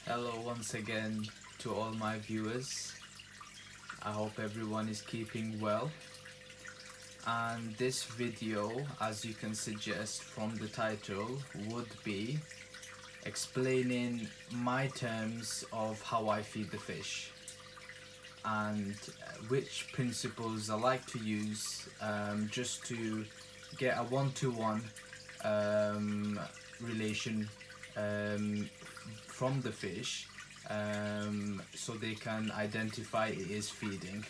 Hello once again to all my viewers. I hope everyone is keeping well. And this video, as you can suggest from the title, would be explaining my terms of how I feed the fish and which principles I like to use just to get a one-to-one relation from the fish so they can identify it is feeding.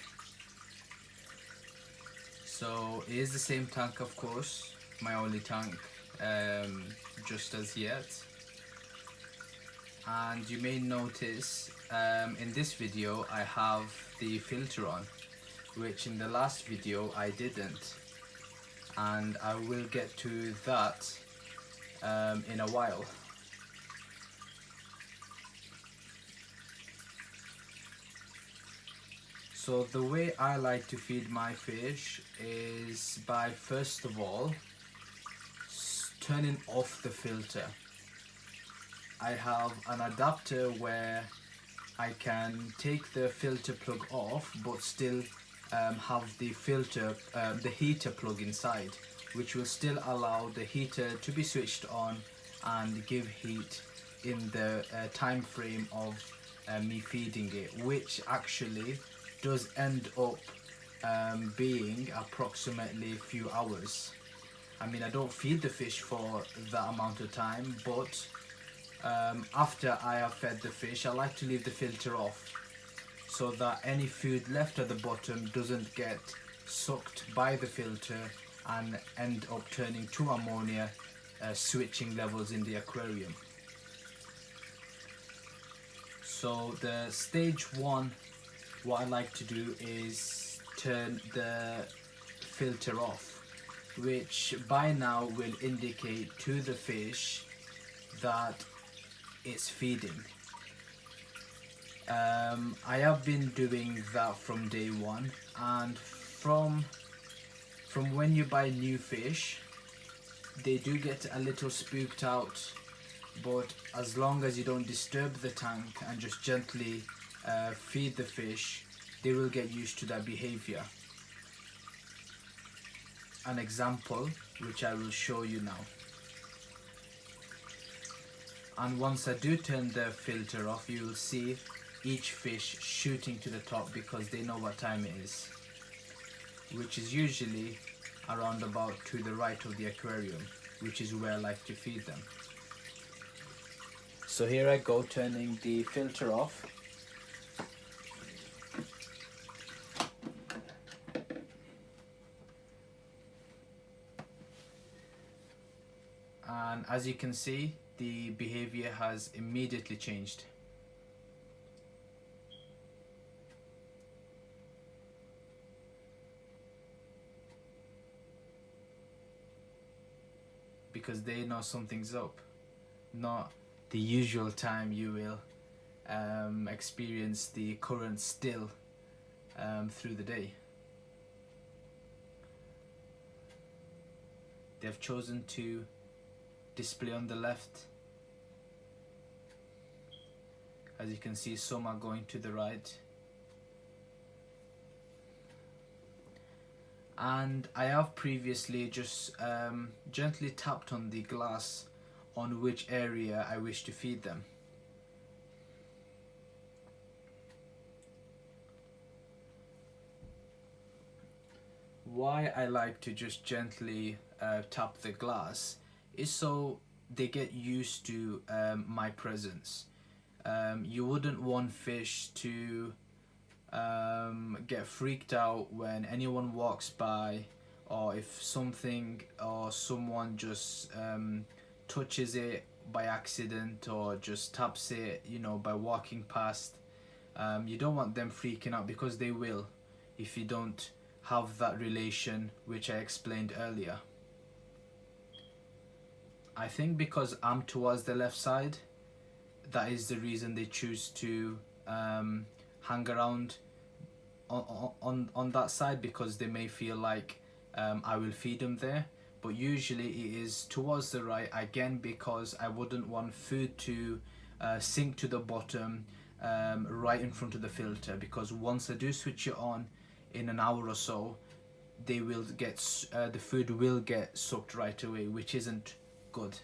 So it is the same tank, of course, my only tank just as yet. And you may notice in this video I have the filter on, which in the last video I didn't, and I will get to that in a while. So the way I like to feed my fish is by first of all turning off the filter. I have an adapter where I can take the filter plug off but still have the filter, the heater plug inside, which will still allow the heater to be switched on and give heat in the time frame of me feeding it, which actually does end up being approximately a few hours. I mean, I don't feed the fish for that amount of time, but after I have fed the fish, I like to leave the filter off so that any food left at the bottom doesn't get sucked by the filter and end up turning to ammonia, switching levels in the aquarium. So the stage one, what I like to do is turn the filter off, which by now will indicate to the fish that it's feeding. I have been doing that from day one, and from when you buy new fish, they do get a little spooked out, but as long as you don't disturb the tank and just gently feed the fish, they will get used to that behavior. An example which I will show you now. And once I do turn the filter off, you will see each fish shooting to the top because they know what time it is, which is usually around about to the right of the aquarium, which is where I like to feed them. So here I go, turning the filter off. And as you can see, the behavior has immediately changed. Because they know something's up, not the usual time you will experience the current still through the day. They've chosen to display on the left. As you can see, some are going to the right. And I have previously just gently tapped on the glass on which area I wish to feed them. Why I like to just gently tap the glass is so they get used to my presence. You wouldn't want fish to get freaked out when anyone walks by, or if something or someone just touches it by accident or just taps it, you know, by walking past. You don't want them freaking out, because they will if you don't have that relation which I explained earlier. I think because I'm towards the left side, that is the reason they choose to hang around on that side, because they may feel like I will feed them there. But usually it is towards the right, again because I wouldn't want food to sink to the bottom right in front of the filter, because once I do switch it on in an hour or so, they will get the food will get sucked right away, which isn't good.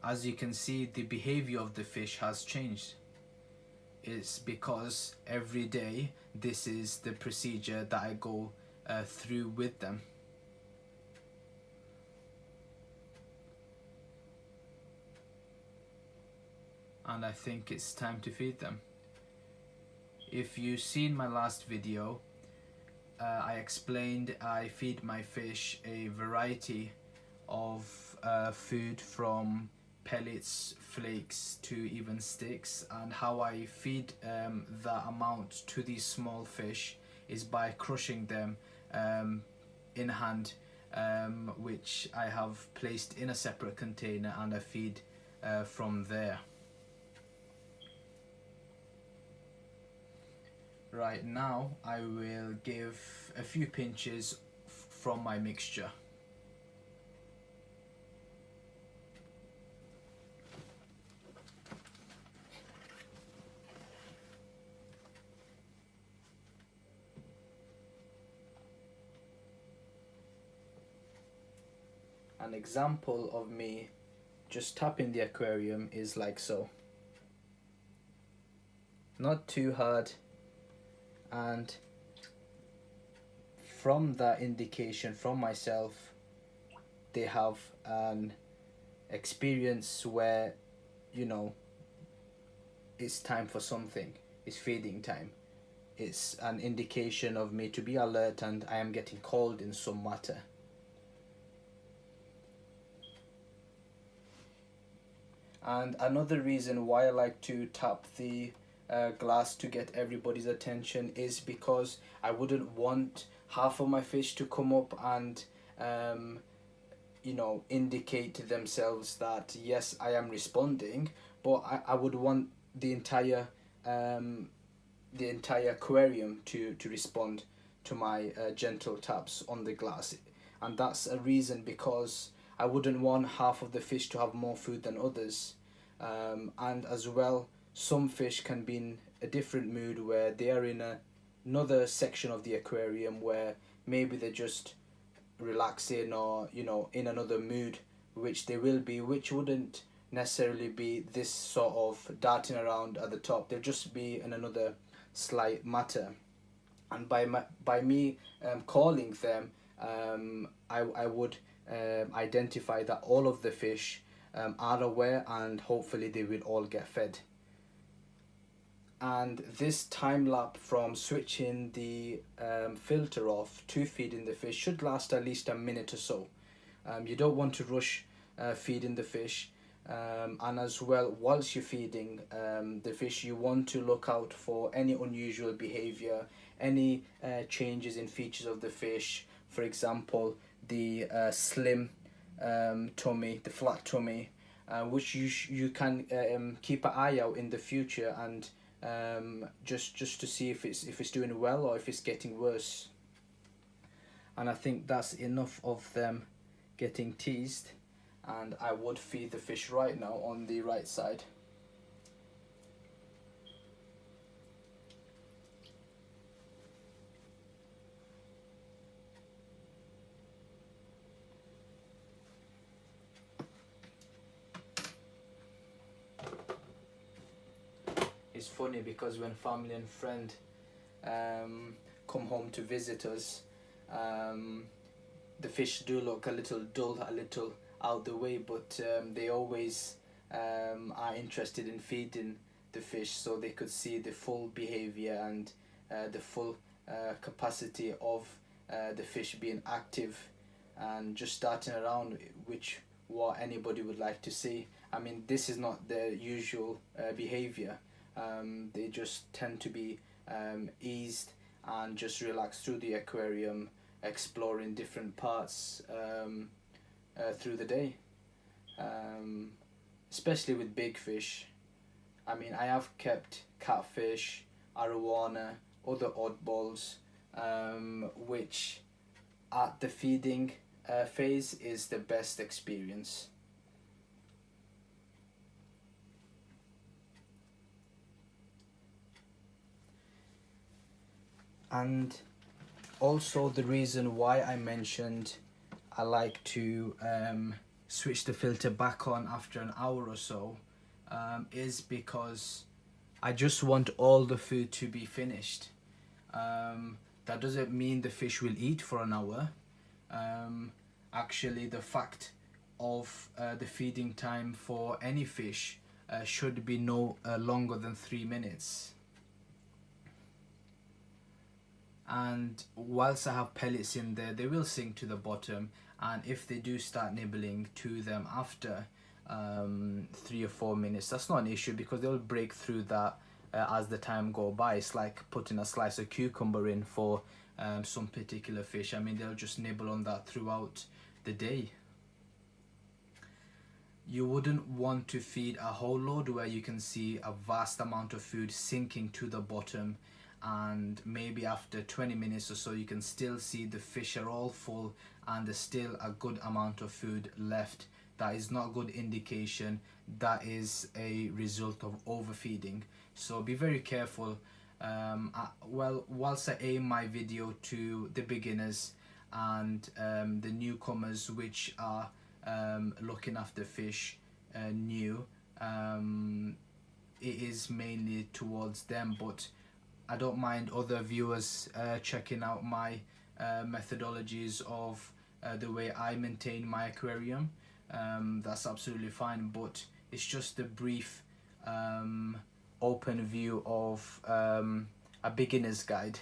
As you can see, the behavior of the fish has changed. It's because every day this is the procedure that I go through with them. And I think it's time to feed them. If you've seen my last video, I explained I feed my fish a variety of food, from pellets, flakes to even sticks, and how I feed that amount to these small fish is by crushing them in hand, which I have placed in a separate container, and I feed from there. Right now I will give a few pinches from my mixture. An example of me just tapping the aquarium is like so. Not too hard, and from that indication from myself, they have an experience where, you know, it's time for something, it's feeding time. It's an indication of me to be alert and I am getting called in some matter. And another reason why I like to tap the glass to get everybody's attention is because I wouldn't want half of my fish to come up and you know, indicate to themselves that yes, I am responding, but I would want the entire aquarium to respond to my gentle taps on the glass. And that's a reason, because I wouldn't want half of the fish to have more food than others. And as well, some fish can be in a different mood where they are in another section of the aquarium where maybe they're just relaxing, or, you know, in another mood, which they will be, which wouldn't necessarily be this sort of darting around at the top. They'll just be in another slight matter. And by me calling them, I would identify that all of the fish are aware, and hopefully they will all get fed. And this time lapse from switching the filter off to feeding the fish should last at least a minute or so. You don't want to rush feeding the fish, and as well, whilst you're feeding the fish, you want to look out for any unusual behavior, any changes in features of the fish. For example, the slim tummy, the flat tummy, which you can keep an eye out in the future, and just to see if it's doing well or if it's getting worse. And I think that's enough of them getting teased, and I would feed the fish right now on the right side. It's funny because when family and friend come home to visit us, the fish do look a little dull, a little out the way, but they always are interested in feeding the fish so they could see the full behavior and the full capacity of the fish being active and just starting around, which what anybody would like to see. I mean, this is not their usual behavior. They just tend to be eased and just relax through the aquarium, exploring different parts through the day, especially with big fish. I mean, I have kept catfish, arowana, other oddballs, which at the feeding phase is the best experience. And also the reason why I mentioned I like to switch the filter back on after an hour or so is because I just want all the food to be finished. That doesn't mean the fish will eat for an hour. Actually, the fact of the feeding time for any fish should be no longer than 3 minutes. And whilst I have pellets in there, they will sink to the bottom, and if they do start nibbling to them after 3 or 4 minutes, that's not an issue because they'll break through that as the time go by. It's like putting a slice of cucumber in for some particular fish. I mean, they'll just nibble on that throughout the day. You wouldn't want to feed a whole load where you can see a vast amount of food sinking to the bottom, and maybe after 20 minutes or so you can still see the fish are all full and there's still a good amount of food left. That is not a good indication. That is a result of overfeeding. So be very careful. Well, whilst I aim my video to the beginners and the newcomers which are looking after fish new, it is mainly towards them, but I don't mind other viewers checking out my methodologies of the way I maintain my aquarium. That's absolutely fine, but it's just a brief open view of a beginner's guide.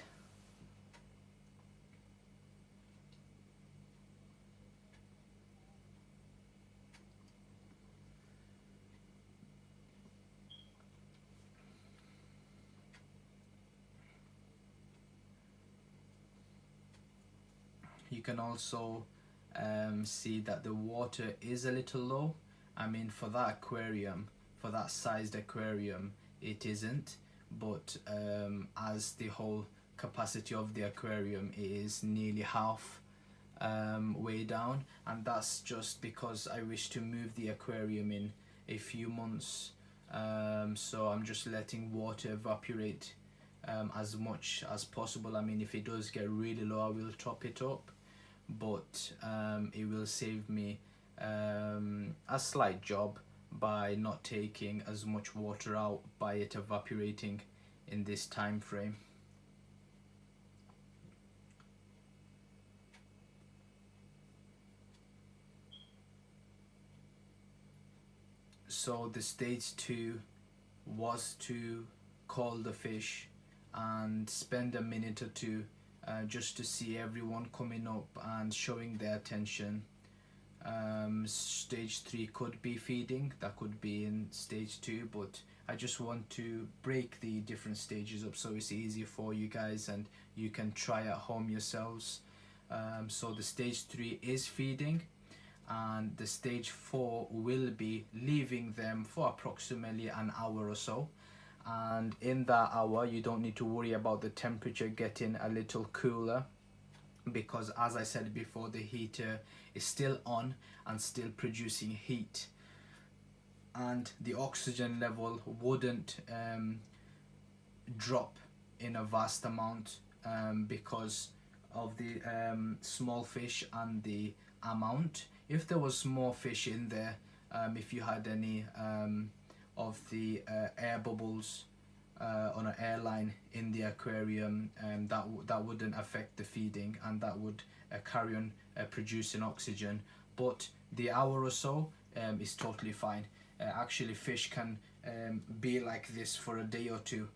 You can also see that the water is a little low. I mean, for that aquarium, for that sized aquarium, it isn't, but as the whole capacity of the aquarium is nearly half way down, and that's just because I wish to move the aquarium in a few months, so I'm just letting water evaporate as much as possible. I mean, if it does get really low, I will top it up, but it will save me a slight job by not taking as much water out by it evaporating in this time frame. So the stage 2 was to call the fish and spend a minute or two just to see everyone coming up and showing their attention. Stage 3 could be feeding, that could be in stage 2, but I just want to break the different stages up so it's easier for you guys and you can try at home yourselves. So the stage 3 is feeding, and the stage 4 will be leaving them for approximately an hour or so, and in that hour you don't need to worry about the temperature getting a little cooler, because as I said before, the heater is still on and still producing heat, and the oxygen level wouldn't drop in a vast amount because of the small fish and the amount. If there was more fish in there, if you had any of the air bubbles on an airline in the aquarium, that wouldn't affect the feeding, and that would carry on producing oxygen. But the hour or so is totally fine. Actually, fish can be like this for a day or two,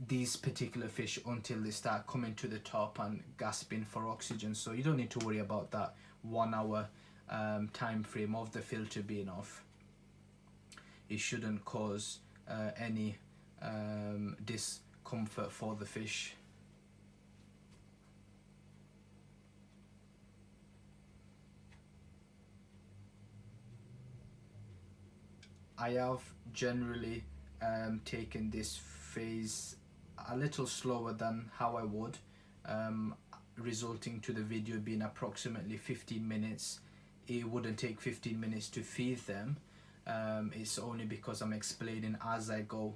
these particular fish, until they start coming to the top and gasping for oxygen. So you don't need to worry about that 1 hour time frame of the filter being off. It shouldn't cause any discomfort for the fish. I have generally taken this phase a little slower than how I would, resulting to the video being approximately 15 minutes. It wouldn't take 15 minutes to feed them. It's only because I'm explaining as I go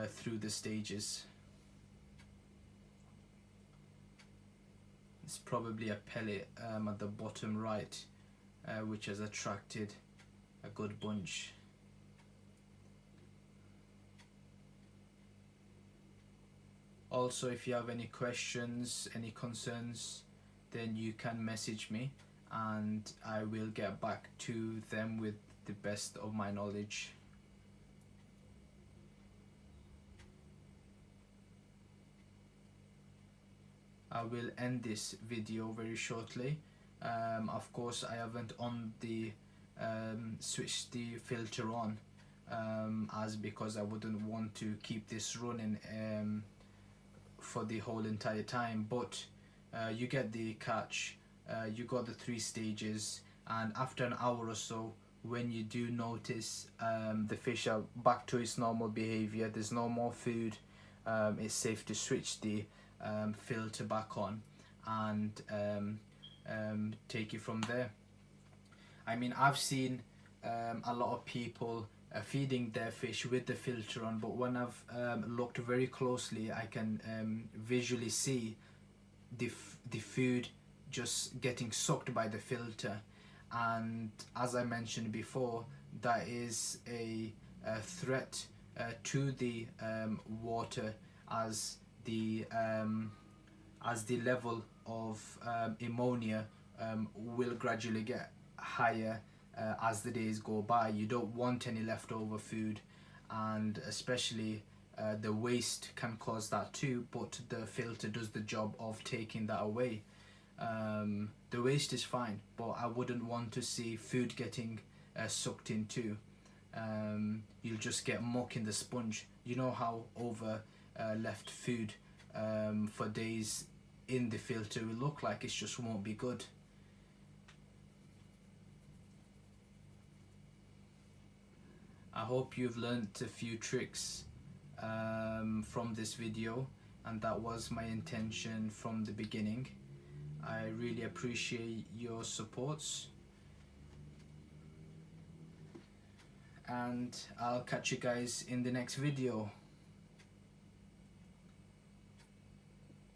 through the stages. It's probably a pellet at the bottom right, which has attracted a good bunch. Also, if you have any questions, any concerns, then you can message me and I will get back to them with the best of my knowledge. I will end this video very shortly. Of course, I haven't switched the filter on, as because I wouldn't want to keep this running for the whole entire time, but you get the catch. You got the 3 stages, and after an hour or so, when you do notice the fish are back to its normal behavior, there's no more food, it's safe to switch the filter back on and take it from there. I mean, I've seen a lot of people feeding their fish with the filter on, but when I've looked very closely, I can visually see the food just getting sucked by the filter. And as I mentioned before, that is a threat to the water, as the level of ammonia will gradually get higher as the days go by. You don't want any leftover food, and especially the waste can cause that too, but the filter does the job of taking that away. The waste is fine, but I wouldn't want to see food getting sucked in too. You'll just get muck in the sponge. You know how over left food for days in the filter will look like. It just won't be good. I hope you've learned a few tricks from this video, and that was my intention from the beginning. I really appreciate your supports, and I'll catch you guys in the next video.